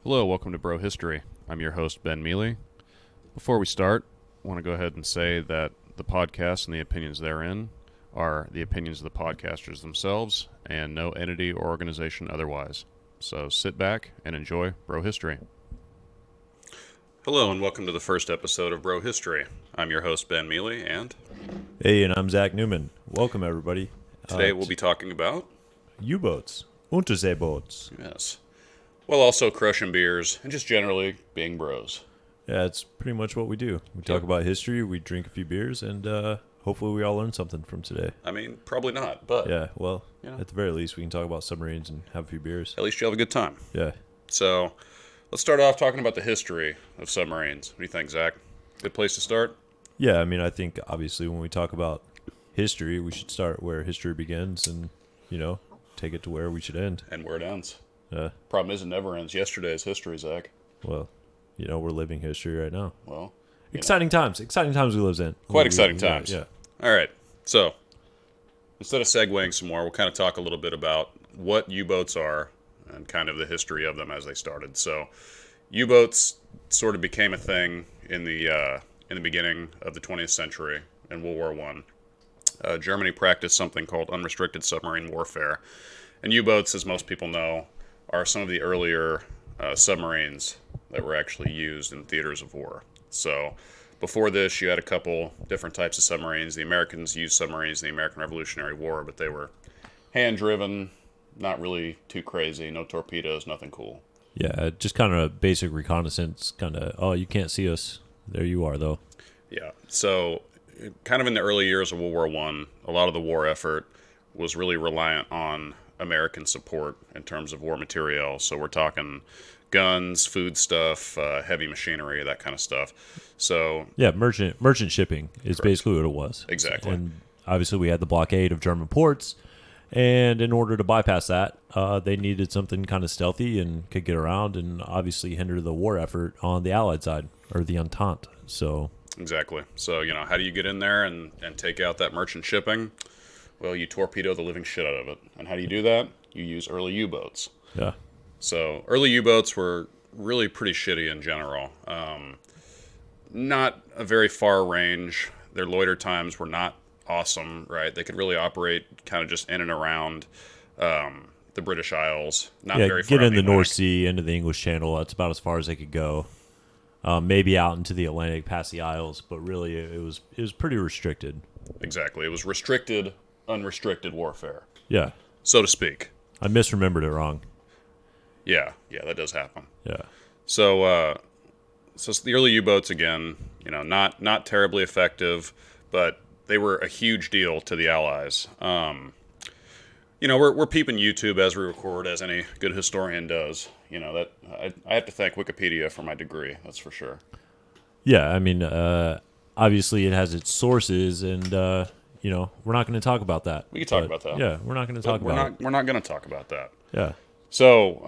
Hello, welcome to Bro History. I'm your host, Ben Mealy. Before we start, I want to go ahead and say that the podcast and the opinions therein are the opinions of the podcasters themselves and no entity or organization otherwise. So sit back and enjoy Bro History. Hello, and welcome to the first episode of Bro History. I'm your host, Ben Mealy, and Hey, and I'm Zach Newman. Welcome, everybody. today we'll be talking about U-Boats. Unterseeboats. Yes. Well, also crushing beers and just generally being bros. Yeah, it's pretty much what we do. We talk about history, we drink a few beers, and hopefully we all learn something from today. I mean, probably not, but Yeah, well, You know. at the very least, we can talk about submarines and have a few beers. at least you'll have a good time. Yeah. So, let's start off talking about the history of submarines. What do you think, Zach? Good place to start? Yeah, I mean, I think, obviously, when we talk about history, we should start where history begins and, take it to where we should end. And where it ends. Yeah. Problem is, it never ends. Yesterday is history, Zach. Well, we're living history right now. Well, Exciting times we live in. Quite exciting times. Yeah. All right. So, instead of segueing some more, we'll kind of talk a little bit about what U-boats are and kind of the history of them as they started. So, U-boats sort of became a thing in the beginning of the 20th century in World War I. Germany practiced something called unrestricted submarine warfare. And U-boats, as most people know, are some of the earlier submarines that were actually used in theaters of war. So before this, you had a couple different types of submarines. The Americans used submarines in the American Revolutionary War, but they were hand-driven, not really too crazy, no torpedoes, nothing cool. Yeah, just kind of basic reconnaissance, you can't see us. There you are, though. Yeah, so kind of in the early years of World War I, a lot of the war effort was really reliant on American support in terms of war material. So we're talking guns, food stuff, heavy machinery, that kind of stuff. So yeah, merchant shipping is basically what it was. Exactly. And obviously we had the blockade of German ports, and in order to bypass that, they needed something kind of stealthy and could get around and obviously hinder the war effort on the Allied side, or the Entente. So exactly. So, how do you get in there and take out that merchant shipping? Well, you torpedo the living shit out of it. And how do you do that? You use early U-boats. yeah. So early U-boats were really pretty shitty in general. Not a very far range. Their loiter times were not awesome, right? They could really operate kind of just in and around the British Isles. Not very far get out in the Atlantic. North Sea, into the English Channel. That's about as far as they could go. Maybe out into the Atlantic, past the Isles, but really it was pretty restricted. Exactly. It was restricted, unrestricted warfare, Yeah. so to speak. I misremembered it wrong. Yeah, that does happen. Yeah. So the early U-boats, again, not terribly effective, but they were a huge deal to the Allies. We're peeping YouTube as we record, as any good historian does. That I have to thank Wikipedia for my degree, that's for sure. Yeah, I mean, obviously it has its sources, and we're not going to talk about that. We can talk about that. Yeah, we're not going to talk about it. We're not going to talk about that. Yeah. So,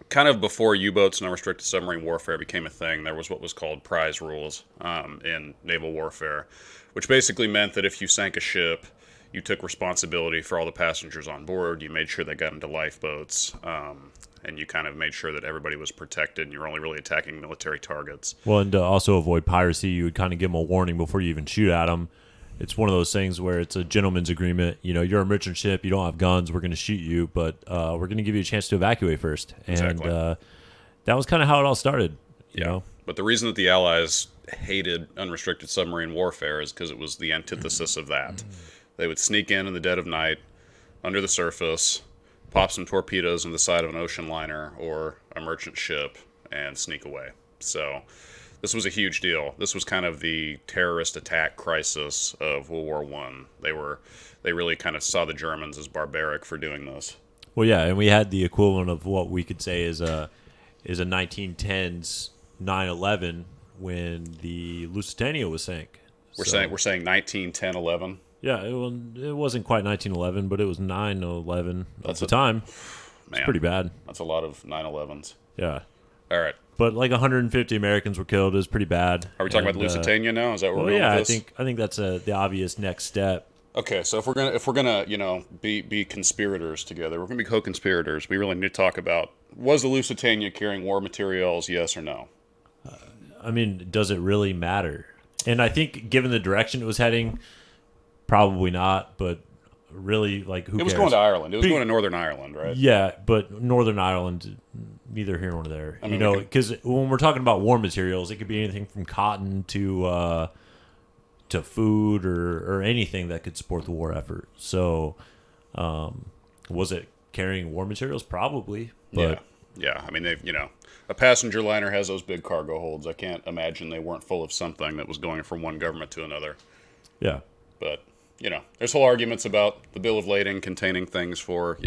kind of before U-boats and unrestricted submarine warfare became a thing, there was what was called prize rules in naval warfare, which basically meant that if you sank a ship, you took responsibility for all the passengers on board. You made sure they got into lifeboats, and you kind of made sure that everybody was protected, and you were only really attacking military targets. Well, and to also avoid piracy, you would kind of give them a warning before you even shoot at them. It's one of those things where it's a gentleman's agreement. You're a merchant ship, you don't have guns, we're going to shoot you, but we're going to give you a chance to evacuate first. Exactly. And that was kind of how it all started. You know? But the reason that the Allies hated unrestricted submarine warfare is because it was the antithesis of that. They would sneak in the dead of night, under the surface, pop some torpedoes in the side of an ocean liner or a merchant ship, and sneak away. So this was a huge deal. This was kind of the terrorist attack crisis of World War I. They really kind of saw the Germans as barbaric for doing this. Well, yeah, and we had the equivalent of what we could say is a 1910s 9/11 when the Lusitania was sank. We're saying 1910, 11. Yeah, it wasn't quite 1911, but it was 9/11 at the time. It's pretty bad. That's a lot of 9/11s. Yeah. All right. But like 150 Americans were killed. It was pretty bad. Are we talking about the Lusitania now? Is that where we're going with this? I think that's the obvious next step. Okay, so if we're gonna be conspirators together, we're gonna be co-conspirators. We really need to talk about, was the Lusitania carrying war materials? Yes or no? I mean, does it really matter? And I think, given the direction it was heading, probably not. But really, like, who It was going cares? to Ireland. It was going Be- to Northern Ireland, right? yeah, but Northern Ireland, neither here nor there. I mean, we can, Because when we're talking about war materials, it could be anything from cotton to food or anything that could support the war effort. So, was it carrying war materials? Probably, yeah, but yeah. I mean, a passenger liner has those big cargo holds. I can't imagine they weren't full of something that was going from one government to another. yeah, But there's whole arguments about the bill of lading containing things for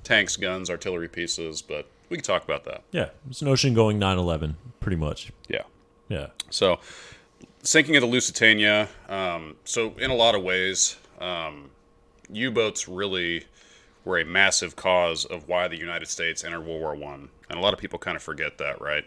tanks, guns, artillery pieces. But we can talk about that. yeah. It's an ocean going 9/11, pretty much. Yeah. Yeah, So sinking of the Lusitania. So in a lot of ways, U-boats really were a massive cause of why the United States entered World War One, and a lot of people kind of forget that, right?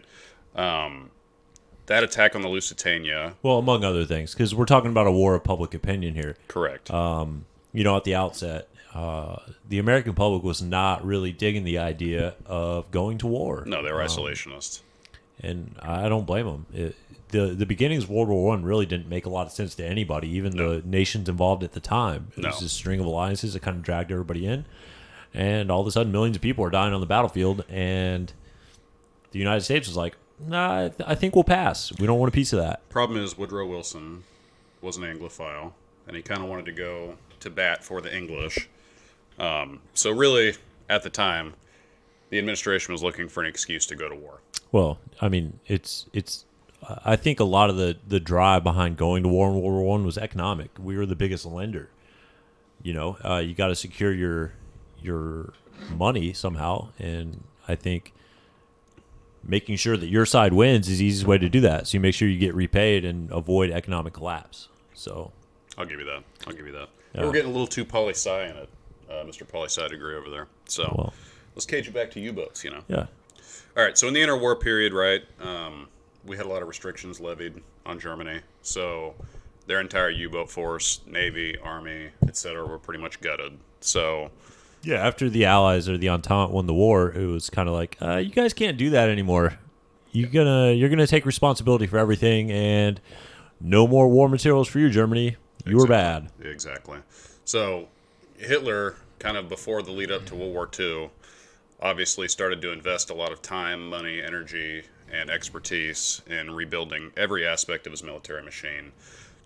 That attack on the Lusitania, well, among other things, because we're talking about a war of public opinion here. correct? At the outset, the American public was not really digging the idea of going to war. No, they were isolationists. And I don't blame them. The beginnings of World War One really didn't make a lot of sense to anybody, even the nations involved at the time. It was No. a string of alliances that kind of dragged everybody in, and all of a sudden, millions of people are dying on the battlefield, and the United States was like, "Nah, I think we'll pass. We don't want a piece of that." Problem is, Woodrow Wilson was an Anglophile, and he kind of wanted to go to bat for the English. So really, at the time, the administration was looking for an excuse to go to war. Well, I mean, it's. I think a lot of the drive behind going to war in World War One was economic. We were the biggest lender. You got to secure your money somehow, and I think making sure that your side wins is the easiest way to do that. So you make sure you get repaid and avoid economic collapse. So I'll give you that. Yeah. We're getting a little too poli-sci in it, Mr. Poli-sci degree over there. So well, let's cage it back to U-boats. yeah, All right. So in the interwar period, right, we had a lot of restrictions levied on Germany. So their entire U-boat force, Navy, Army, etc., were pretty much gutted. So yeah. After the Allies or the Entente won the war, it was kind of like, you guys can't do that anymore. You're gonna take responsibility for everything, and no more war materials for you, Germany. You were bad. Exactly. So Hitler, kind of before the lead up to World War II, obviously started to invest a lot of time, money, energy, and expertise in rebuilding every aspect of his military machine,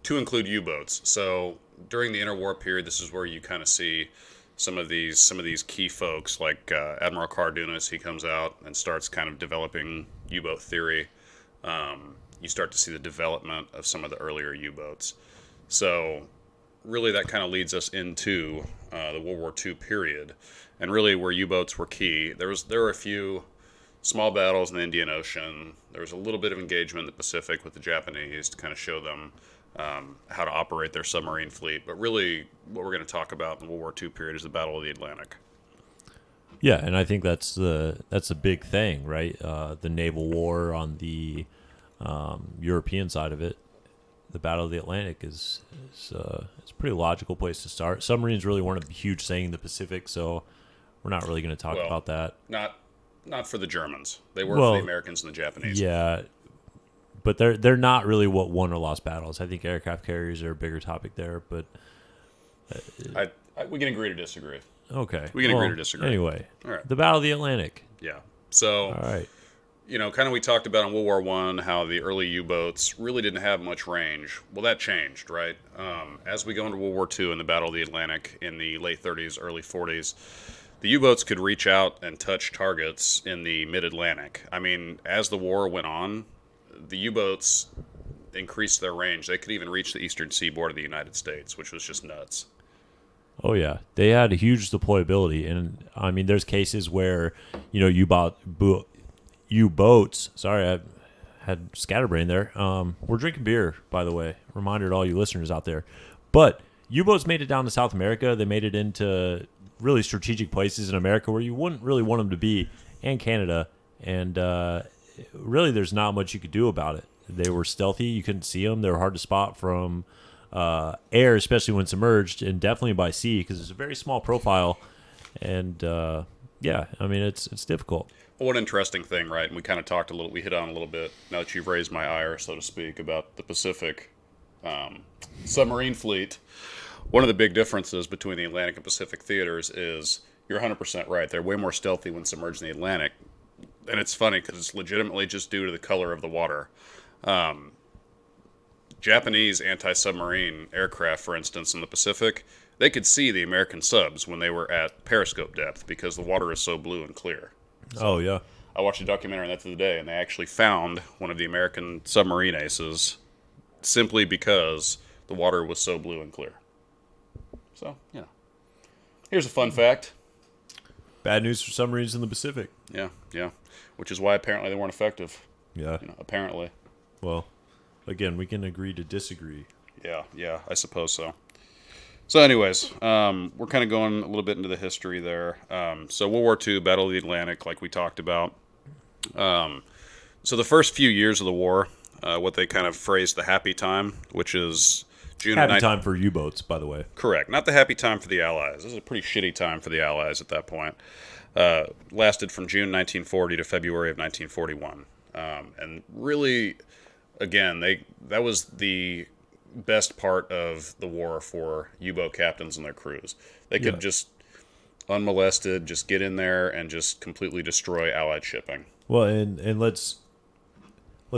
to include U-boats. So during the interwar period, this is where you kind of see some of these key folks, like Admiral Cardunas. He comes out and starts kind of developing U-boat theory. You start to see the development of some of the earlier U-boats. So really that kind of leads us into the World War II period, and really where U-boats were key. There were a few small battles in the Indian Ocean. There was a little bit of engagement in the Pacific with the Japanese to kind of show them how to operate their submarine fleet. But really what we're going to talk about in the World War II period is the Battle of the Atlantic. Yeah, and I think that's a big thing, right? The naval war on the European side of it. The Battle of the Atlantic is it's a pretty logical place to start. Submarines really weren't a huge thing in the Pacific, so we're not really going to talk Well, about that. Not for the Germans. They were Well, for the Americans and the Japanese. Yeah, but they're not really what won or lost battles. I think aircraft carriers are a bigger topic there, but We can agree to disagree. okay. We can agree to disagree. Anyway, All right. the Battle of the Atlantic. Yeah. So All right. kind of we talked about in World War One how the early U-boats really didn't have much range. Well, that changed, right? As we go into World War II and the Battle of the Atlantic in the late 30s, early 40s, the U-boats could reach out and touch targets in the mid-Atlantic. I mean, as the war went on, the U-boats increased their range. They could even reach the eastern seaboard of the United States, which was just nuts. Oh yeah, they had a huge deployability, and I mean, there's cases where U-boats. Sorry, I had scatterbrain there. We're drinking beer, by the way. Reminder to all you listeners out there. But U-boats made it down to South America. They made it into really strategic places in America where you wouldn't really want them to be, and Canada. And really, there's not much you could do about it. They were stealthy. You couldn't see them. They were hard to spot from air, especially when submerged, and definitely by sea because it's a very small profile. And yeah, I mean it's difficult. One interesting thing, right? And we kind of talked a little, we hit on a little bit, now that you've raised my ire, so to speak, about the Pacific submarine fleet. One of the big differences between the Atlantic and Pacific theaters is you're 100% right. They're way more stealthy when submerged in the Atlantic. And it's funny because it's legitimately just due to the color of the water. Japanese anti submarine aircraft, for instance, in the Pacific, they could see the American subs when they were at periscope depth because the water is so blue and clear. Oh yeah. I watched a documentary on that the other day, and they actually found one of the American submarine aces simply because the water was so blue and clear. So, here's a fun fact. Bad news for submarines in the Pacific. Yeah, yeah. Which is why apparently they weren't effective. Yeah. Apparently. Well, again, we can agree to disagree. Yeah, I suppose so. So, anyways, we're kind of going a little bit into the history there. So, World War II, Battle of the Atlantic, like we talked about. So, the first few years of the war, what they kind of phrased the happy time, which is June of Happy time for U-boats, by the way. Correct. Not the happy time for the Allies. This is a pretty shitty time for the Allies at that point. Lasted from June 1940 to February of 1941. And really, again, that was the best part of the war for U-boat captains and their crews. They could just unmolested, just get in there and just completely destroy Allied shipping. Well, and let's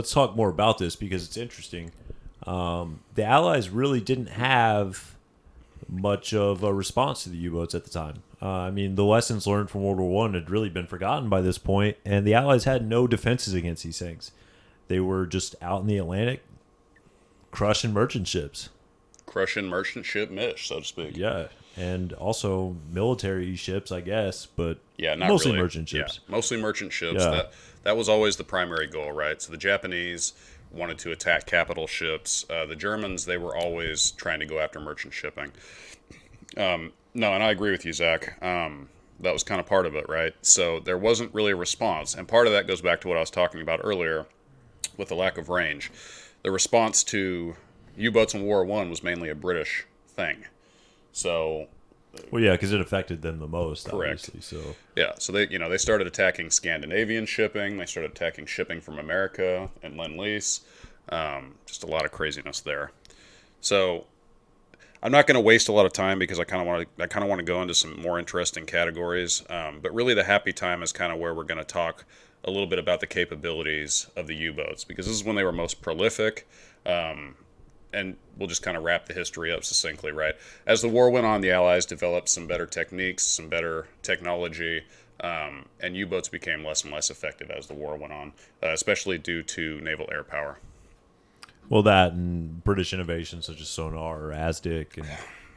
talk more about this because it's interesting. The Allies really didn't have much of a response to the U-boats at the time. I mean, the lessons learned from World War One had really been forgotten by this point, and the Allies had no defenses against these things. They were just out in the Atlantic, crushing merchant ships. Crushing merchant ship mish, so to speak. Yeah, and also military ships, I guess, but not mostly really. merchant ships. Yeah, mostly merchant ships. Yeah. That was always the primary goal, right? So the Japanese wanted to attack capital ships. The Germans, they were always trying to go after merchant shipping. No, and I agree with you, Zach. That was kind of part of it, right? So there wasn't really a response. And part of that goes back to what I was talking about earlier with the lack of range. The response to U-boats in World War One was mainly a British thing. So... Well, yeah, because it affected them the most, Correct. obviously. So Yeah, so they started attacking Scandinavian shipping. They started attacking shipping from America and Lend-Lease. Just a lot of craziness there. So I'm not going to waste a lot of time because I kind of want to go into some more interesting categories. But really, the happy time is kind of where we're going to talk a little bit about the capabilities of the U-boats because this is when they were most prolific. And we'll just kind of wrap the history up succinctly, right? As the war went on, the Allies developed some better techniques, some better technology, and U-boats became less and less effective as the war went on, especially due to naval air power. well, that and British innovations such as sonar or ASDIC and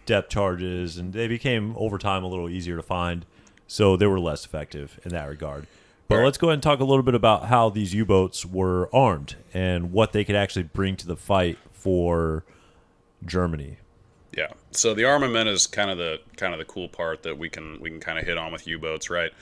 depth charges, and they became over time a little easier to find, so they were less effective in that regard. But let's go ahead and talk a little bit about how these U-boats were armed and what they could actually bring to the fight for Germany. Yeah. So the armament is kind of the cool part that we can kind of hit on with U-boats, right?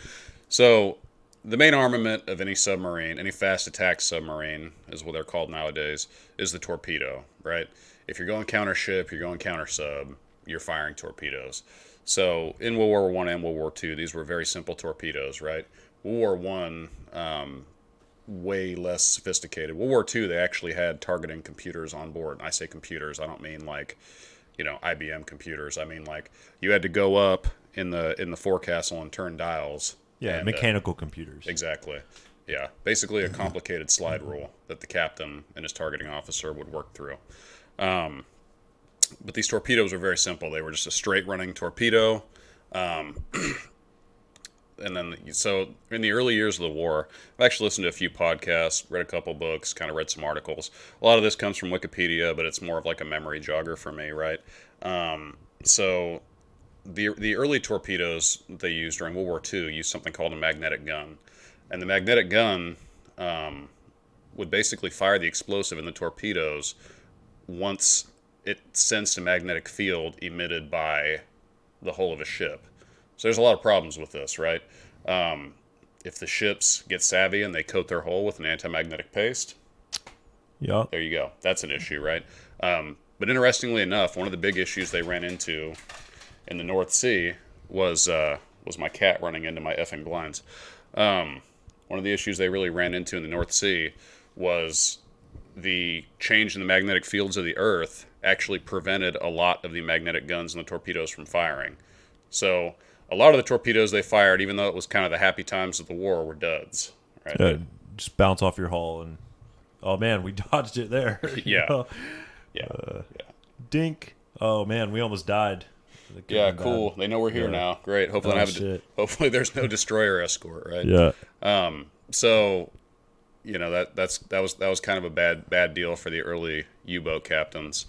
So the main armament of any submarine, any fast attack submarine, is what they're called nowadays, is the torpedo, right? If you're going counter ship, you're going counter sub, you're firing torpedoes. So in World War One and World War Two, these were very simple torpedoes, right? World War One, way less sophisticated. World War II, they actually had targeting computers on board. And I say computers, I don't mean like, IBM computers. I mean like you had to go up in the forecastle and turn dials. Yeah, and, mechanical computers. Exactly. Yeah, basically a complicated slide rule that the captain and his targeting officer would work through. But these torpedoes were very simple. They were just a straight running torpedo. And then, so in the early years of the war, I've actually listened to a few podcasts, read a couple books, kind of read some articles. A lot of this comes from Wikipedia, but it's more of like a memory jogger for me, right? So the early torpedoes they used during World War II used something called a magnetic gun. And the magnetic gun would basically fire the explosive in the torpedoes once it sensed a magnetic field emitted by the hull of a ship. So there's a lot of problems with this, right? If the ships get savvy and they coat their hull with an anti-magnetic paste, Yeah. there you go. That's an issue, right? But But interestingly enough, one of the big issues they ran into in the North Sea was my cat running into my effing blinds. One of the issues they really ran into in the North Sea was the change in the magnetic fields of the Earth actually prevented a lot of the magnetic guns and the torpedoes from firing. So a lot of the torpedoes they fired, even though it was kind of the happy times of the war, were duds. Right? Just bounce off your hull and oh man, we dodged it there. Yeah. know? Yeah. Dink. Oh man, we almost died. Yeah, cool. They know we're here now. Great. Hopefully, hopefully there's no destroyer escort, right? Yeah. So, that was kind of a bad deal for the early U-boat captains.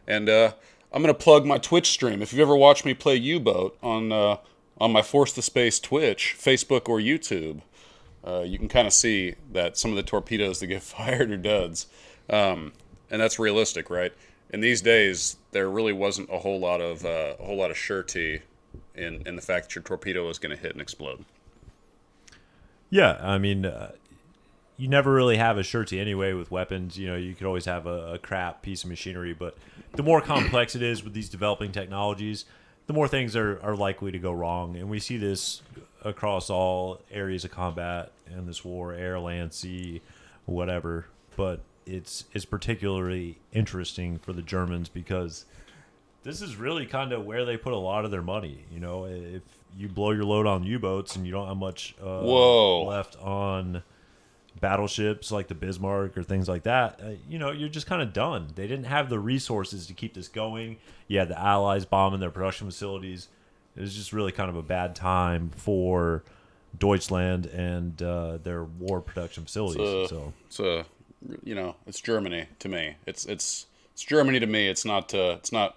And I'm gonna plug my Twitch stream. If you've ever watched me play U-boat on my Force the Space Twitch, Facebook, or YouTube, you can kind of see that some of the torpedoes that get fired are duds, and that's realistic, right? In these days, there really wasn't a whole lot of surety in the fact that your torpedo was going to hit and explode. Yeah, I mean, you never really have a surety anyway with weapons. You could always have a crap piece of machinery, but the more complex it is with these developing technologies, the more things are likely to go wrong. And we see this across all areas of combat in this war, air, land, sea, whatever. But it's particularly interesting for the Germans because this is really kind of where they put a lot of their money. If you blow your load on U-boats and you don't have much left on battleships like the Bismarck or things like that, you're just kind of done. They didn't have the resources to keep this going. You had the Allies bombing their production facilities. It was just really kind of a bad time for Deutschland and their war production facilities. It's Germany to me. It's Germany to me. It's not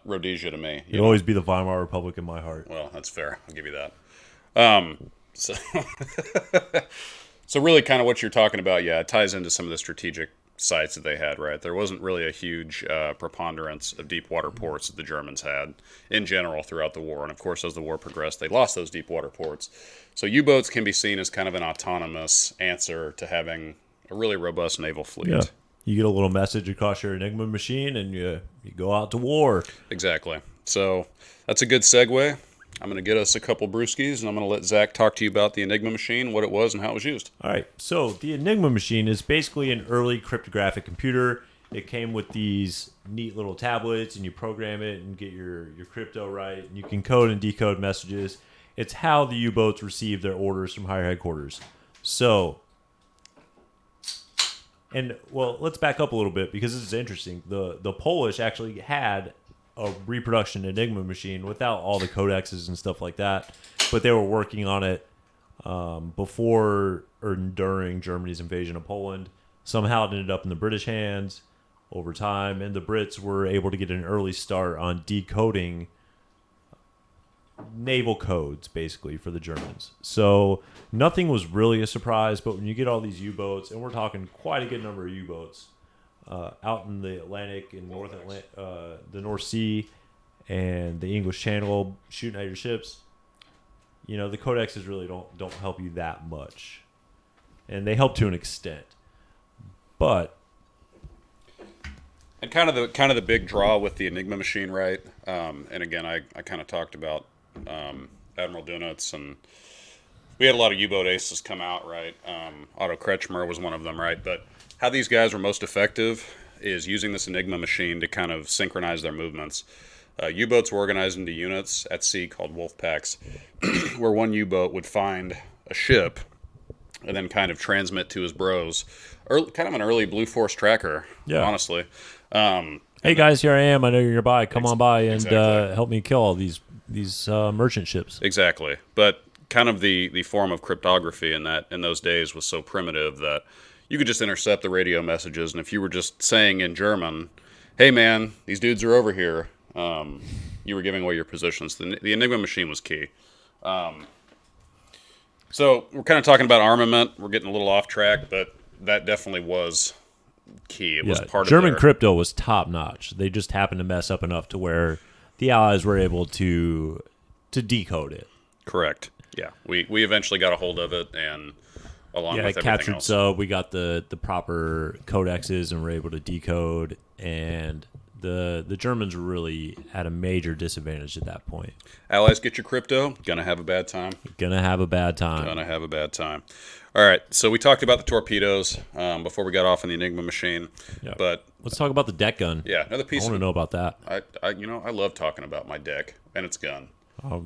Rhodesia to me. It'll always be the Weimar Republic in my heart. Well, that's fair. I'll give you that. So so really, kind of what you're talking about, yeah, it ties into some of the strategic sites that they had. Right, there wasn't really a huge preponderance of deep water ports that the Germans had in general throughout the war, and of course, as the war progressed, they lost those deep water ports. So U-boats can be seen as kind of an autonomous answer to having a really robust naval fleet. Yeah. You get a little message across your Enigma machine and you go out to war. Exactly. So that's a good segue. I'm going to get us a couple brewskis and I'm going to let Zach talk to you about the Enigma machine, what it was, and how it was used. All right. So the Enigma machine is basically an early cryptographic computer. It came with these neat little tablets and you program it and get your crypto right. And you can code and decode messages. It's how the U-boats receive their orders from higher headquarters. So... And, well, let's back up a little bit because this is interesting. The Polish actually had a reproduction Enigma machine without all the codexes and stuff like that, but they were working on it before or during Germany's invasion of Poland. Somehow it ended up in the British hands over time, and the Brits were able to get an early start on decoding naval codes, basically, for the Germans. So nothing was really a surprise, but when you get all these U-boats, and we're talking quite a good number of U-boats out in the Atlantic and the North Sea and the English Channel shooting at your ships, the codexes really don't help you that much. And they help to an extent. But... And kind of the big draw with the Enigma machine, right? And again, I kind of talked about Admiral Dunitz, and we had a lot of U-boat aces come out, right? Otto Kretschmer was one of them, right? But how these guys were most effective is using this Enigma machine to kind of synchronize their movements. U-boats were organized into units at sea called wolf packs, where one U-boat would find a ship and then kind of transmit to his bros. Kind of an early Blue Force tracker, honestly. Hey guys, here I am. I know you're nearby. Come on by and help me kill all these merchant ships. Exactly, but kind of the form of cryptography in those days was so primitive that you could just intercept the radio messages, and if you were just saying in German, "Hey man, these dudes are over here," you were giving away your positions. The Enigma machine was key. So we're kind of talking about armament. We're getting a little off track, but that definitely was key. It was part German of their... crypto was top notch. They just happened to mess up enough to where the Allies were able to decode it. Correct. Yeah, we eventually got a hold of it, and along with everything captured else. So we got the proper codexes and were able to decode, and the Germans were really at a major disadvantage at that point. Allies get your crypto, gonna have a bad time. Gonna have a bad time. Gonna have a bad time. All right, so we talked about the torpedoes before we got off on the Enigma machine, Yeah. but Let's talk about the deck gun. yeah, another I piece want to of know about that. I love talking about my deck and its gun. I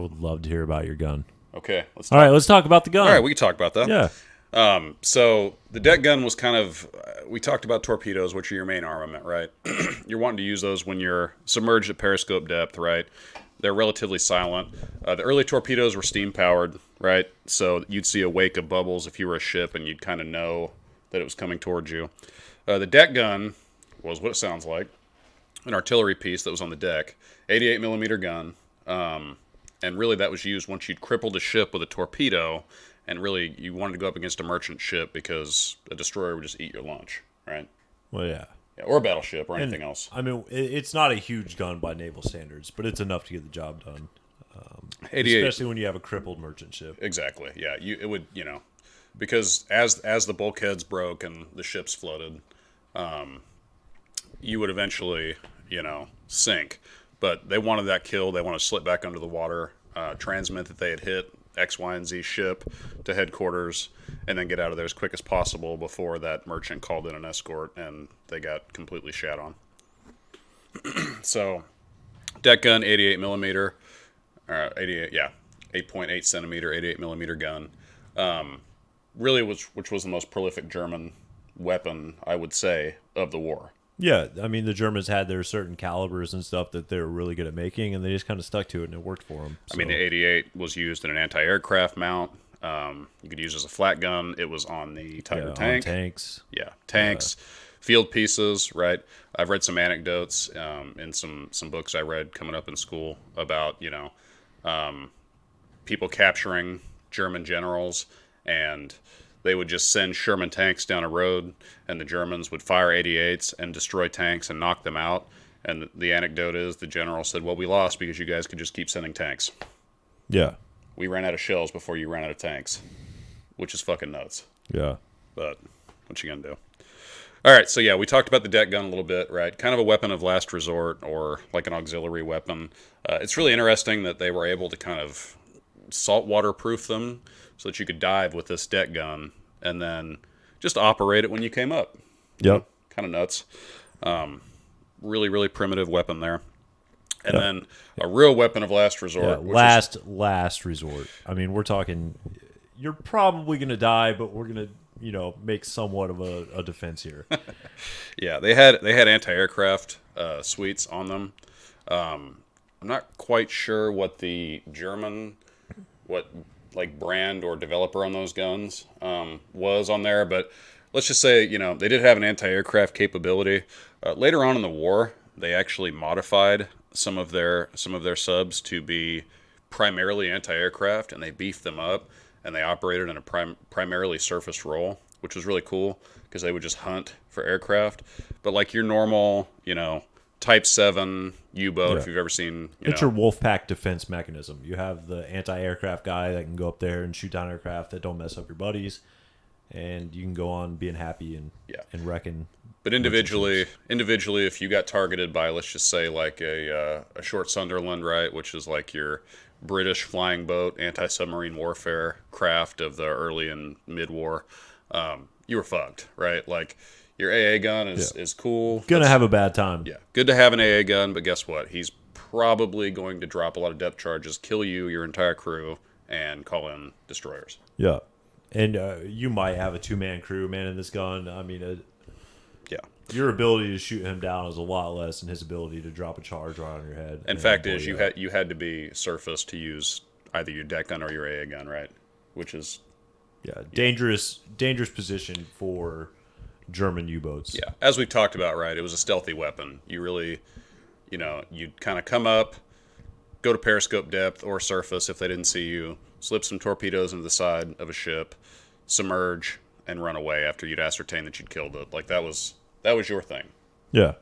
would love to hear about your gun. Okay, let's All right, let's talk about the gun. All right, we can talk about that. Yeah. So the deck gun was kind of, we talked about torpedoes, which are your main armament, right? You're wanting to use those when you're submerged at periscope depth, right? They're relatively silent. The early torpedoes were steam powered, right? So you'd see a wake of bubbles if you were a ship, and you'd kind of know that it was coming towards you. The deck gun was what it sounds like, an artillery piece that was on the deck, 88 millimeter gun, and really that was used once you'd crippled a ship with a torpedo, and really you wanted to go up against a merchant ship because a destroyer would just eat your lunch, right? Well, yeah. Yeah, or a battleship or anything else. I mean, it's not a huge gun by naval standards, but it's enough to get the job done. 88, Especially when you have a crippled merchant ship. exactly. Yeah, it would, because as the bulkheads broke and the ships floated, you would eventually, sink. But they wanted that kill. They wanted to slip back under the water, transmit that they had hit X, Y, and Z ship to headquarters, and then get out of there as quick as possible before that merchant called in an escort and they got completely shat on. So, deck gun, 88 millimeter, 8.8 centimeter, 88 millimeter gun. Really, which was the most prolific German weapon, I would say, of the war. Yeah, I mean, the Germans had their certain calibers and stuff that they were really good at making, and they just kind of stuck to it, and it worked for them. I mean, the 88 was used in an anti-aircraft mount. You could use it as a flat gun. It was on the Tiger tank. On tanks. Yeah, tanks, field pieces, right? I've read some anecdotes in some books I read coming up in school about, people capturing German generals, and they would just send Sherman tanks down a road, and the Germans would fire 88s and destroy tanks and knock them out. And the anecdote is the general said, well, we lost because you guys could just keep sending tanks. Yeah. We ran out of shells before you ran out of tanks, which is fucking nuts. Yeah. But what you gonna do? All right, so yeah, we talked about the deck gun a little bit, right? Kind of a weapon of last resort, or like an auxiliary weapon. It's really interesting that they were able to kind of saltwater proof them so that you could dive with this deck gun and then just operate it when you came up. Yep. Kind of nuts. Really, really primitive weapon there. And then a real weapon of last resort. Yeah, last resort. I mean, we're talking, you're probably going to die, but we're going to, make somewhat of a defense here. Yeah, they had anti-aircraft suites on them. I'm not quite sure what the German, brand or developer on those guns was on there, but let's just say, they did have an anti-aircraft capability. Later on in the war, they actually modified some of their subs to be primarily anti-aircraft, and they beefed them up, and they operated in a primarily surface role, which was really cool because they would just hunt for aircraft. But like your normal, Type 7 U-boat, if you've ever seen... It's your Wolfpack defense mechanism. You have the anti-aircraft guy that can go up there and shoot down aircraft that don't mess up your buddies, and you can go on being happy and wrecking. But individually, if you got targeted by, let's just say, like a short Sunderland, right, which is like your British flying boat, anti-submarine warfare craft of the early and mid-war, you were fucked, right? Like... Your AA gun is cool. Gonna have a bad time. Yeah, good to have an AA gun, but guess what? He's probably going to drop a lot of depth charges, kill you, your entire crew, and call in destroyers. Yeah, and you might have a two-man crew manning this gun. I mean, your ability to shoot him down is a lot less than his ability to drop a charge right on your head. And fact is, you had to be surface to use either your deck gun or your AA gun, right? Which is dangerous position for German U-boats. Yeah, as we've talked about, right, it was a stealthy weapon. You really, you'd kind of come up, go to periscope depth or surface if they didn't see you, slip some torpedoes into the side of a ship, submerge, and run away after you'd ascertain that you'd killed it. Like, that was your thing. Yeah.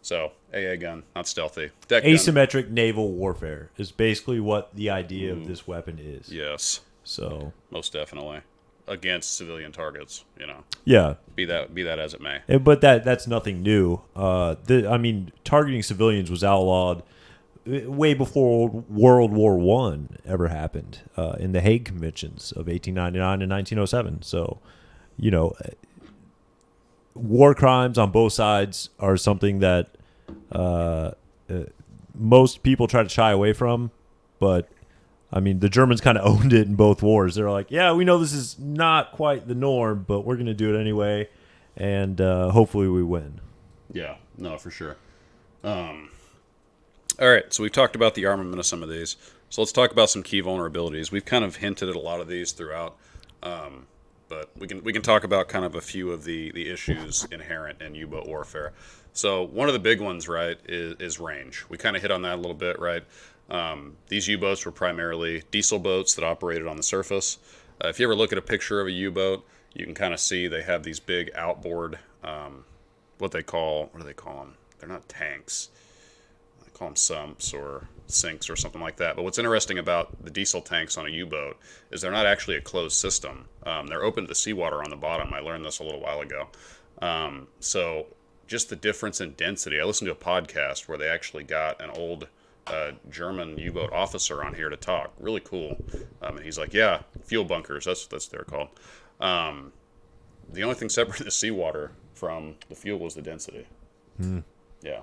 So, AA gun, not stealthy. Deck Asymmetric gun. Naval warfare is basically what the idea of this weapon is. Yes. So. Most definitely. against civilian targets. Yeah. Be that as it may. But that's nothing new. I mean, targeting civilians was outlawed way before World War One ever happened in the Hague Conventions of 1899 and 1907. So, you know, war crimes on both sides are something that most people try to shy away from. But, I mean, the Germans kind of owned it in both wars. They're like, yeah, we know this is not quite the norm, but we're going to do it anyway. And hopefully we win. Yeah, no, for sure. All right, so we've talked about the armament of some of these. So let's talk about some key vulnerabilities. We've kind of hinted at a lot of these throughout, but we can talk about kind of a few of the issues inherent in U-boat warfare. So one of the big ones, right, is range. We kind of hit on that a little bit, right? These U-boats were primarily diesel boats that operated on the surface. If you ever look at a picture of a U-boat, you can kind of see they have these big outboard, what do they call them? They're not tanks. Call them sumps or sinks or something like that. But what's interesting about the diesel tanks on a U-boat is they're not actually a closed system. They're open to the seawater on the bottom. I learned this a little while ago. So just the difference in density. I listened to a podcast where they actually got an old German U-boat officer on here to talk. Really cool. And he's like, yeah, fuel bunkers. That's what they're called. The only thing separating the seawater from the fuel was the density. Yeah.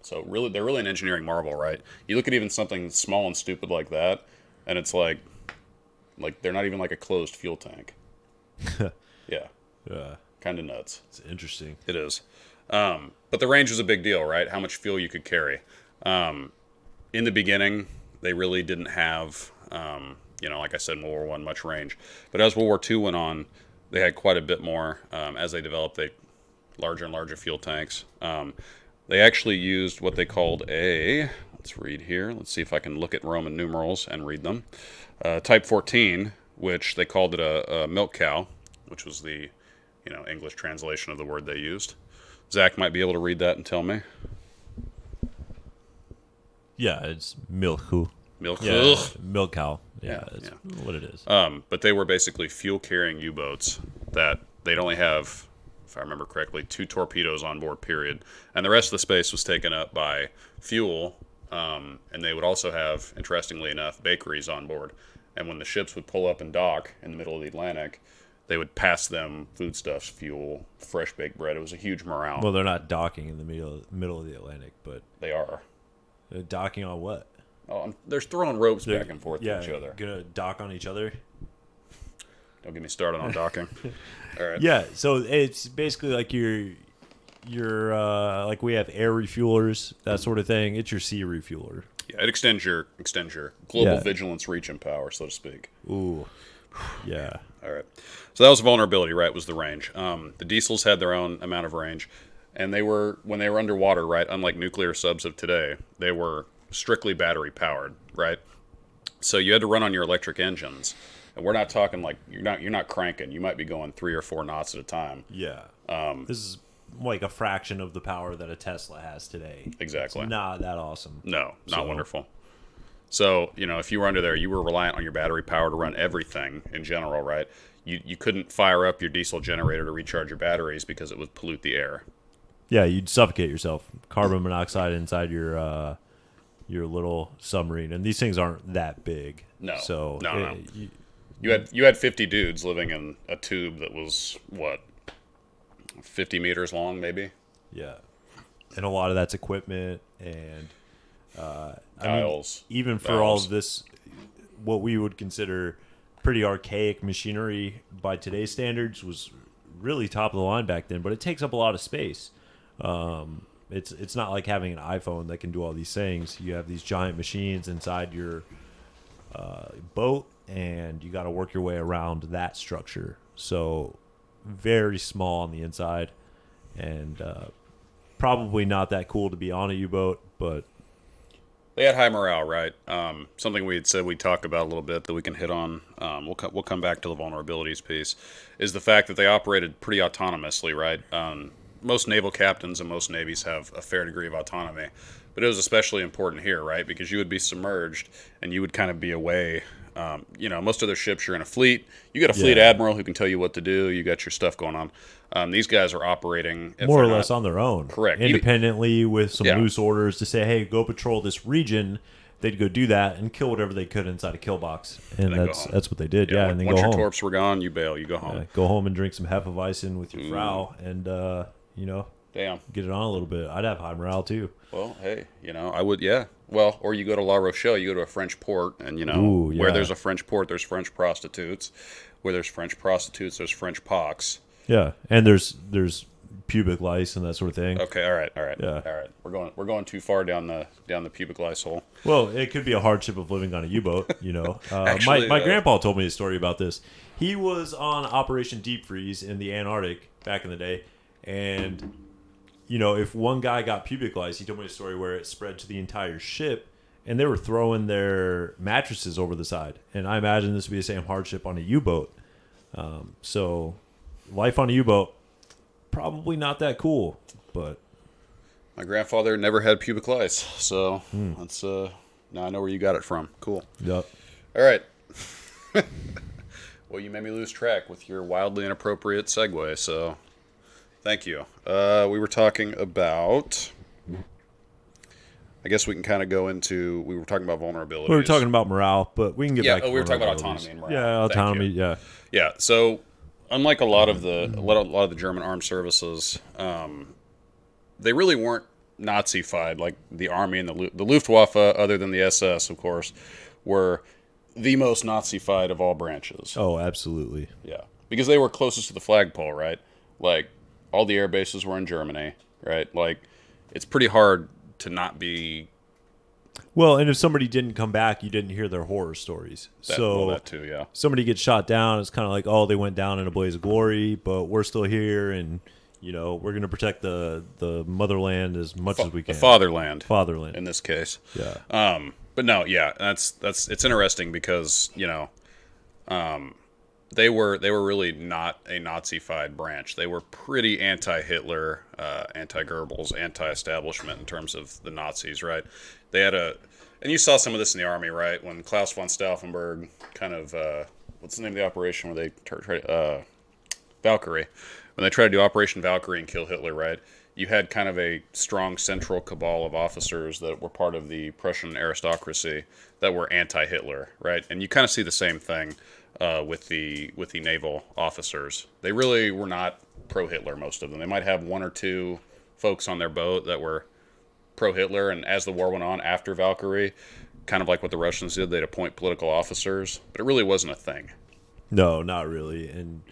So really, they're really an engineering marvel, right? You look at even something small and stupid like that, and it's like they're not even like a closed fuel tank. Yeah. Yeah. Kind of nuts. It's interesting. It is. But the range was a big deal, right? How much fuel you could carry. In the beginning, they really didn't have, like I said, in World War I, much range. But as World War II went on, they had quite a bit more. As they developed, larger and larger fuel tanks. They actually used what they called let's read here. Let's see if I can look at Roman numerals and read them. Type 14, which they called it a milk cow, which was the, English translation of the word they used. Zach might be able to read that and tell me. Yeah, it's milk. Milk. Yeah, milk cow. Yeah, Yeah, that's what it is. But they were basically fuel-carrying U-boats that they'd only have, if I remember correctly, 2 torpedoes on board, period. And the rest of the space was taken up by fuel, and they would also have, interestingly enough, bakeries on board. And when the ships would pull up and dock in the middle of the Atlantic, they would pass them foodstuffs, fuel, fresh baked bread. It was a huge morale. Well, they're not docking in the middle of the Atlantic, but They are. they're docking on what? Oh, they're throwing ropes back and forth to each other. Gonna dock on each other. Don't get me started on docking. All right. Yeah, so it's basically like your like we have air refuelers, that sort of thing. It's your sea refueler. Yeah, it extends your global Yeah. vigilance reach and power, so to speak. Ooh, yeah. All right. So that was vulnerability, right? Was the range. The diesels had their own amount of range, and when they were underwater, right? Unlike nuclear subs of today, they were strictly battery powered, right? So you had to run on your electric engines, and we're not talking like you're not cranking. You might be going 3 or 4 knots at a time. Yeah. This is like a fraction of the power that a Tesla has today. Exactly. It's not that awesome. No, not So- wonderful. So, if you were under there, you were reliant on your battery power to run everything in general, right? You couldn't fire up your diesel generator to recharge your batteries because it would pollute the air. Yeah, you'd suffocate yourself. Carbon monoxide inside your little submarine, and these things aren't that big. No. So No. You had 50 dudes living in a tube that was, what, 50 meters long, maybe? yeah, and a lot of that's equipment and Dials. even for all valves. of this, what we would consider pretty archaic machinery by today's standards was really top of the line back then, but it takes up a lot of space. It's not like having an iPhone that can do all these things. You have these giant machines inside your boat, and you got to work your way around that structure. So very small on the inside, and probably not that cool to be on a U-boat, but They had high morale, right? Something we had said we'd talk about a little bit that we can hit on. We'll come back to the vulnerabilities piece. Is the fact that they operated pretty autonomously, right? Most naval captains and most navies have a fair degree of autonomy, but it was especially important here, right? Because you would be submerged and you would kind of be away Most of their ships, you're in a fleet. You got a fleet Yeah. admiral who can tell you what to do. You got your stuff going on. These guys are operating if More they're or not- less on their own. Correct. Independently with some Yeah. loose orders to say, hey, go patrol this region. They'd go do that and kill whatever they could inside a kill box. And then go that's home. that's what they did. Yeah, and then once go your home. torps were gone, you bail. You go home. Go home and drink some Hefeweizen with your Frau and, Damn. get it on a little bit. I'd have high morale too. Well, hey, I would, yeah. Well, or you go to La Rochelle, you go to a French port, and Ooh, where yeah. there's a French port, there's French prostitutes. Where there's French prostitutes, there's French pox. Yeah, and there's pubic lice and that sort of thing. Okay, all right. Yeah. All right. We're going too far down the pubic lice hole. Well, it could be a hardship of living on a U-boat, Actually, my grandpa told me a story about this. He was on Operation Deep Freeze in the Antarctic back in the day, and if one guy got pubic lice, he told me a story where it spread to the entire ship, and they were throwing their mattresses over the side. And I imagine this would be the same hardship on a U-boat. So, life on a U-boat, probably not that cool, but My grandfather never had pubic lice, so that's now I know where you got it from. Cool. yep. All right. Well, you made me lose track with your wildly inappropriate segue, so thank you. We were talking about. I guess we can kind of go into. We were talking about vulnerabilities. We were talking about morale, but we can get back to we were talking about vulnerabilities. autonomy and morale. Yeah, Thank autonomy, you. yeah. Yeah. So, unlike a lot of the German armed services, they really weren't Nazi-fied like the army and the Luftwaffe, other than the SS, of course, were the most Nazi-fied of all branches. Oh, absolutely. Yeah, because they were closest to the flagpole, right? Like all the air bases were in Germany, right? Like it's pretty hard to not be. Well, and if somebody didn't come back, you didn't hear their horror stories. That too, yeah. Somebody gets shot down, it's kind of like, oh, they went down in a blaze of glory, but we're still here, and we're going to protect the motherland as much as we can. The fatherland. Fatherland. In this case. Yeah. But no, yeah, that's it's interesting because they were really not a Nazi-fied branch. They were pretty anti-Hitler, anti-Goebbels, anti-establishment in terms of the Nazis, right? They had and you saw some of this in the army, right? When Klaus von Stauffenberg kind of what's the name of the operation where they Valkyrie, when they tried to do Operation Valkyrie and kill Hitler, right? You had kind of a strong central cabal of officers that were part of the Prussian aristocracy that were anti-Hitler, right? And you kind of see the same thing with the naval officers. They really were not pro-Hitler, most of them. They might have one or two folks on their boat that were pro-Hitler, and as the war went on after Valkyrie, kind of like what the Russians did, they'd appoint political officers, but it really wasn't a thing. No, not really. And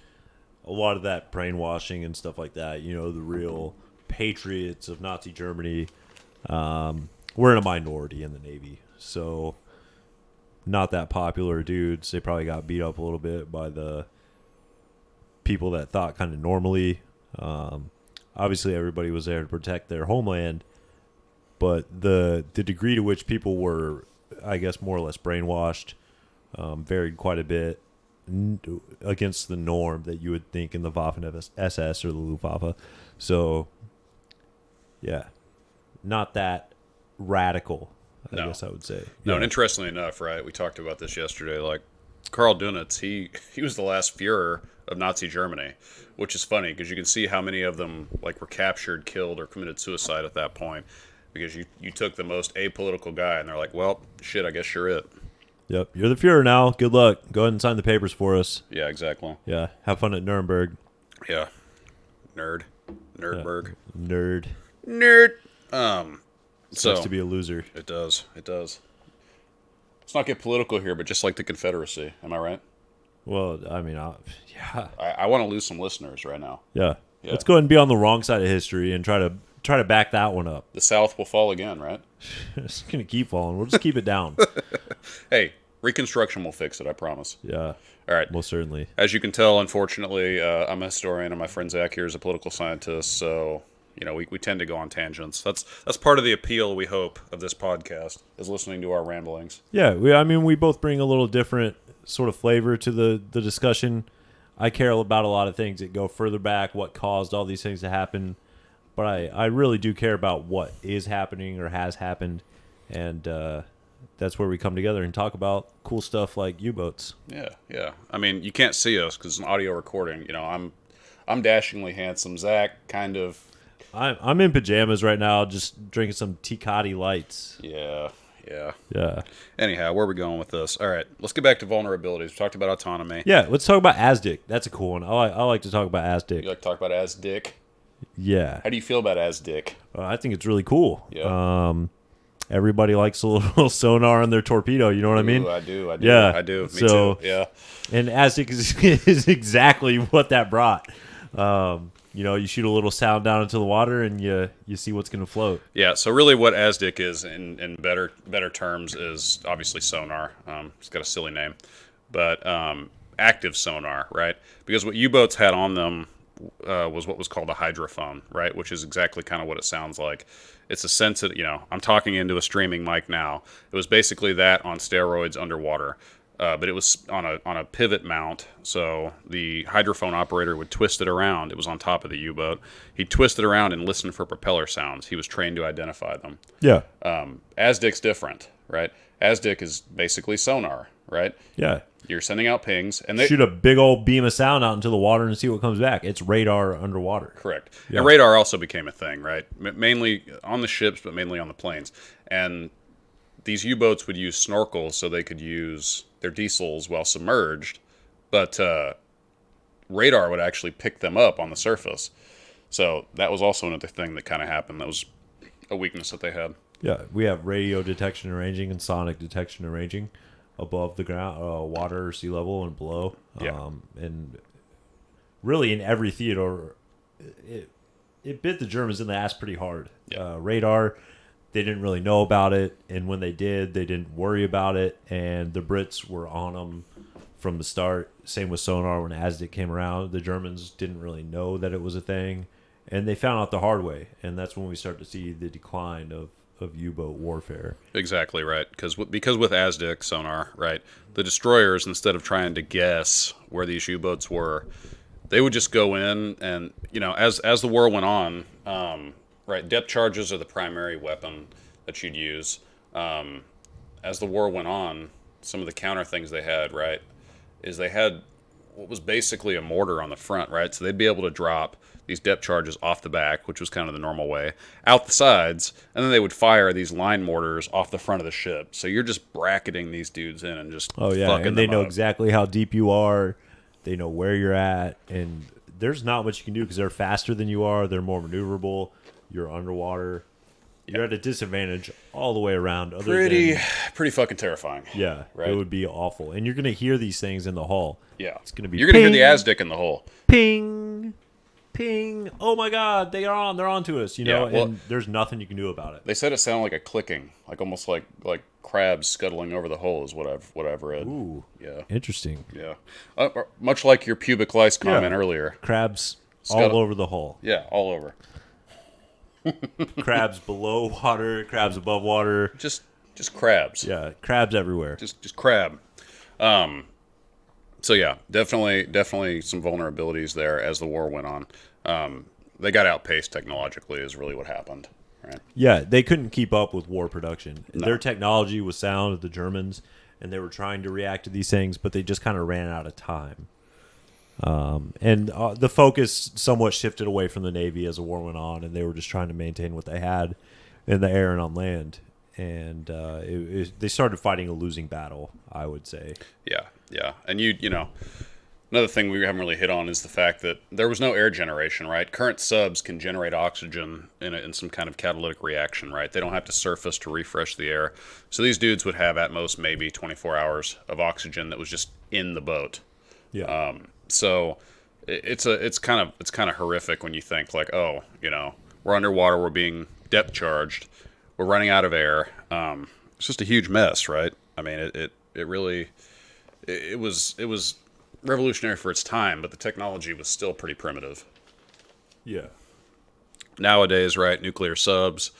a lot of that brainwashing and stuff like that, the real patriots of Nazi Germany were in a minority in the Navy. So not that popular dudes. They probably got beat up a little bit by the people that thought kind of normally. Obviously, everybody was there to protect their homeland, but the degree to which people were, I guess, more or less brainwashed varied quite a bit against the norm that you would think in the Waffen-SS or the Luftwaffe. So, yeah, not that radical, I guess I would say. No, Yeah. and interestingly enough, right, we talked about this yesterday, like Karl Dönitz, he was the last Führer of Nazi Germany, which is funny because you can see how many of them like were captured, killed, or committed suicide at that point because you took the most apolitical guy and they're like, well, shit, I guess you're it. Yep, you're the Fuhrer now. Good luck. Go ahead and sign the papers for us. Yeah, exactly. Yeah, have fun at Nuremberg. Yeah. Nerdberg. Nerd. Nerd. Sucks to be a loser. It does. Let's not get political here, but just like the Confederacy. Am I right? Well, I mean, yeah. I want to lose some listeners right now. Yeah. Let's go ahead and be on the wrong side of history and try to back that one up. The South will fall again, right? It's going to keep falling. We'll just keep it down. Hey, Reconstruction will fix it, I promise. Yeah. All right. Most certainly. As you can tell, unfortunately, I'm a historian and my friend Zach here is a political scientist, so we tend to go on tangents. That's part of the appeal, we hope, of this podcast, is listening to our ramblings. Yeah, we both bring a little different sort of flavor to the discussion. I care about a lot of things that go further back, what caused all these things to happen, but I really do care about what is happening or has happened, and that's where we come together and talk about cool stuff like U-boats. Yeah, yeah. I mean, you can't see us because it's an audio recording. I'm dashingly handsome. Zach, kind of. I'm in pajamas right now, just drinking some Tecate lights. Yeah, yeah. Yeah. Anyhow, where are we going with this? All right, let's get back to vulnerabilities. We talked about autonomy. Yeah, let's talk about ASDIC. That's a cool one. I like to talk about ASDIC. You like to talk about ASDIC? Yeah. How do you feel about ASDIC? I think it's really cool. Yeah. Everybody likes a little sonar on their torpedo. You know what I mean? Ooh, I do. Yeah. I do. Me So- too. Yeah. And ASDIC is exactly what that brought. You shoot a little sound down into the water and you see what's going to float. Yeah, so really what ASDIC is in better terms is obviously sonar. It's got a silly name. But active sonar, right? Because what U-boats had on them was what was called a hydrophone, right? Which is exactly kind of what it sounds like. It's a sensitive, I'm talking into a streaming mic now. It was basically that on steroids underwater. But it was on a pivot mount, so the hydrophone operator would twist it around. It was on top of the U-boat. He'd twist it around and listen for propeller sounds. He was trained to identify them. Yeah. ASDIC's different, right? ASDIC is basically sonar, right? Yeah. You're sending out pings, and Shoot a big old beam of sound out into the water and see what comes back. It's radar underwater. Correct. Yeah. And radar also became a thing, right? Mainly on the ships, but mainly on the planes. And these U-boats would use snorkels so they could use their diesels while submerged, but radar would actually pick them up on the surface. So that was also another thing that kind of happened. That was a weakness that they had. Yeah, we have radio detection and ranging and sonic detection and ranging above the ground, water, sea level, and below. Yeah. And really, in every theater, it bit the Germans in the ass pretty hard. Yeah. Radar, they didn't really know about it, and when they did, they didn't worry about it, and the Brits were on them from the start. Same with sonar when ASDIC came around. The Germans didn't really know that it was a thing, and they found out the hard way, and that's when we start to see the decline of U-boat warfare. Exactly right. Because with ASDIC sonar, right, the destroyers, instead of trying to guess where these U-boats were, they would just go in and, as the war went on, right, depth charges are the primary weapon that you'd use. As the war went on, some of the counter things they had, right, is they had what was basically a mortar on the front, right? So they'd be able to drop these depth charges off the back, which was kind of the normal way, out the sides, and then they would fire these line mortars off the front of the ship. So you're just bracketing these dudes in and just fucking and they them know up. exactly how deep you are. They know where you're at, and there's not much you can do because they're faster than you are. They're more maneuverable. You're underwater. You're at a disadvantage all the way around. Pretty fucking terrifying. Yeah, Right. It would be awful. And you're going to hear these things in the hull. Yeah. It's going to be You're going to hear the ping, ASDIC in the hole. ping, ping. Oh my God, they're on to us, Yeah, well- and there's nothing you can do about it. They said it sounded like a clicking, like almost like crabs scuttling over the hole is what I've read. Ooh, Yeah. interesting. Yeah. Much like your pubic lice comment earlier. Crabs Scuttle- all over the hull. Yeah, all over. Crabs below water, crabs above water. Just crabs. Yeah, crabs everywhere. Just crab. So yeah, definitely some vulnerabilities there as the war went on. They got outpaced technologically is really what happened. Right. Yeah, they couldn't keep up with war production. No. Their technology was sound, the Germans, and they were trying to react to these things, but they just kind of ran out of time. And the focus somewhat shifted away from the Navy as the war went on, and they were just trying to maintain what they had in the air and on land. And they started fighting a losing battle, I would say. Yeah. And another thing we haven't really hit on is the fact that there was no air generation, right? Current subs can generate oxygen in some kind of catalytic reaction, right? They don't have to surface to refresh the air. So these dudes would have at most maybe 24 hours of oxygen that was just in the boat. Yeah. So it's kind of horrific when you think like, oh, we're underwater, we're being depth charged, we're running out of air. It's just a huge mess, right? I mean, it really was revolutionary for its time, but the technology was still pretty primitive. Yeah. Nowadays, right, nuclear subs,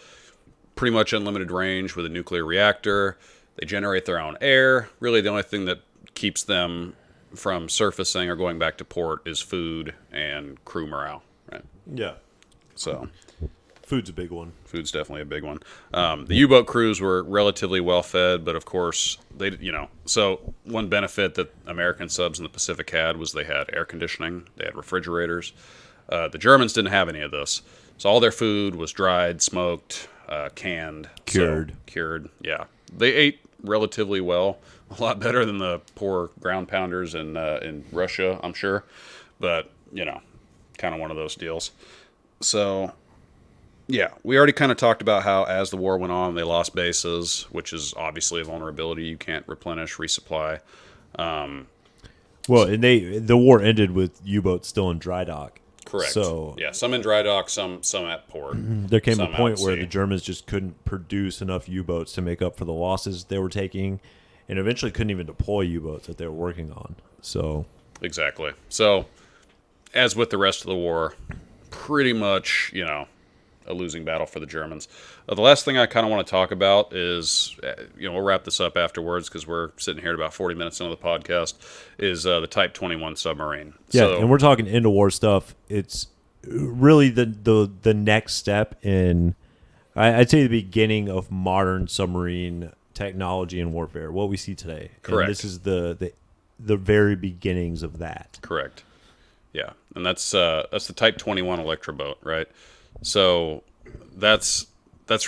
pretty much unlimited range with a nuclear reactor. They generate their own air. Really, the only thing that keeps them from surfacing or going back to port is food and crew morale, right? Yeah. So, Food's a big one. Food's definitely a big one. The U-boat crews were relatively well fed, but of course so one benefit that American subs in the Pacific had was they had air conditioning, they had refrigerators. The Germans didn't have any of this, so all their food was dried, smoked, canned, cured. Yeah, they ate relatively well, a lot better than the poor ground pounders in Russia, I'm sure. But kind of one of those deals. So. Yeah, we already kind of talked about how as the war went on, they lost bases, which is obviously a vulnerability. You can't replenish, resupply. Well, and the war ended with U-boats still in dry dock. Correct. So yeah, some in dry dock, some at port. There came a some point out at where sea. the Germans just couldn't produce enough U-boats to make up for the losses they were taking, and eventually couldn't even deploy U-boats that they were working on. So Exactly. So, as with the rest of the war, pretty much, a losing battle for the Germans. The last thing I kind of want to talk about is, we'll wrap this up afterwards because we're sitting here at about 40 minutes into the podcast, is the Type 21 submarine. yeah, So, and we're talking end of war stuff. It's really the next step in, I'd say, the beginning of modern submarine technology and warfare. What we see today. Correct. And this is the very beginnings of that. Correct. Yeah, and that's the Type 21 Electroboat, right? So that's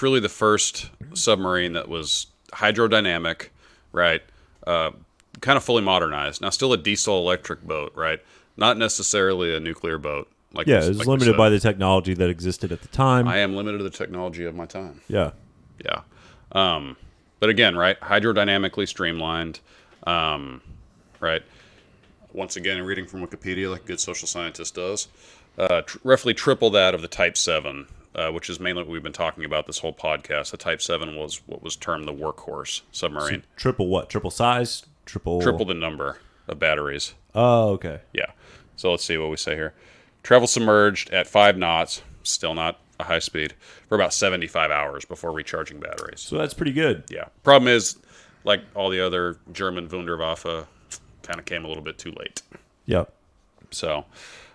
really the first submarine that was hydrodynamic, right? Kind of fully modernized. Now, still a diesel electric boat, right? Not necessarily a nuclear boat. Yeah, it was limited by the technology that existed at the time. I am limited to the technology of my time. Yeah. Yeah. But again, right? Hydrodynamically streamlined, right? Once again, reading from Wikipedia like a good social scientist does, roughly triple that of the Type 7, which is mainly what we've been talking about this whole podcast. The Type 7 was what was termed the workhorse submarine. So triple what? Triple size? Triple the number of batteries. Oh, okay. Yeah. So let's see what we say here. Travel submerged at 5 knots, still not a high speed, for about 75 hours before recharging batteries. So that's pretty good. Yeah. Problem is, like all the other German Wunderwaffe, kind of came a little bit too late. Yep. So,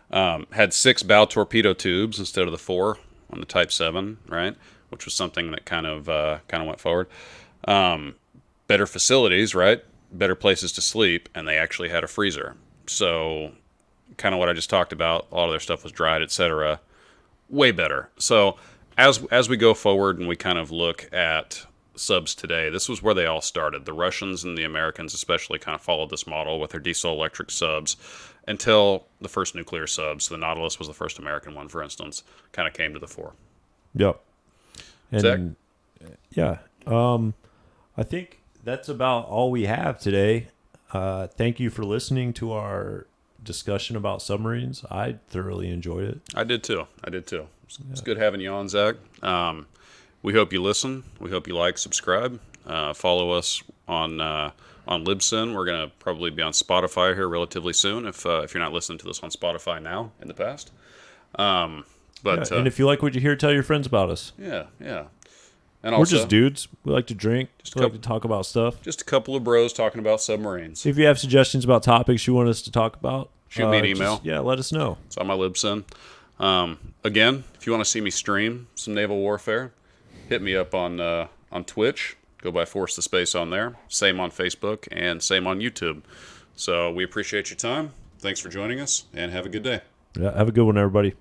had 6 bow torpedo tubes instead of the 4 on the Type 7, right? Which was something that kind of went forward. Better facilities, right? Better places to sleep, and they actually had a freezer. So, kind of what I just talked about. A lot of their stuff was dried, etc. Way better. So, as we go forward and we kind of look at subs today, this was where they all started. The Russians and the Americans especially kind of followed this model with their diesel electric subs until the first nuclear subs. The Nautilus was the first American one, for instance, kind of came to the fore. Yep. And Zach? yeah, I think that's about all we have today. Thank you for listening to our discussion about submarines. I thoroughly enjoyed it. I did too. It's good having you on, Zach. We hope you listen. We hope you like, subscribe, follow us on Libsyn. We're gonna probably be on Spotify here relatively soon. If you're not listening to this on Spotify now, in the past. And if you like what you hear, tell your friends about us. yeah. And We're also, just dudes. We like to drink. We like to talk about stuff. just a couple of bros talking about submarines. If you have suggestions about topics you want us to talk about, Shoot me an email. Let us know. It's on my Libsyn. Again, if you want to see me stream some naval warfare, hit me up on Twitch. Go by Force the Space on there. Same on Facebook and same on YouTube. So we appreciate your time. Thanks for joining us, and have a good day. Yeah, have a good one, everybody.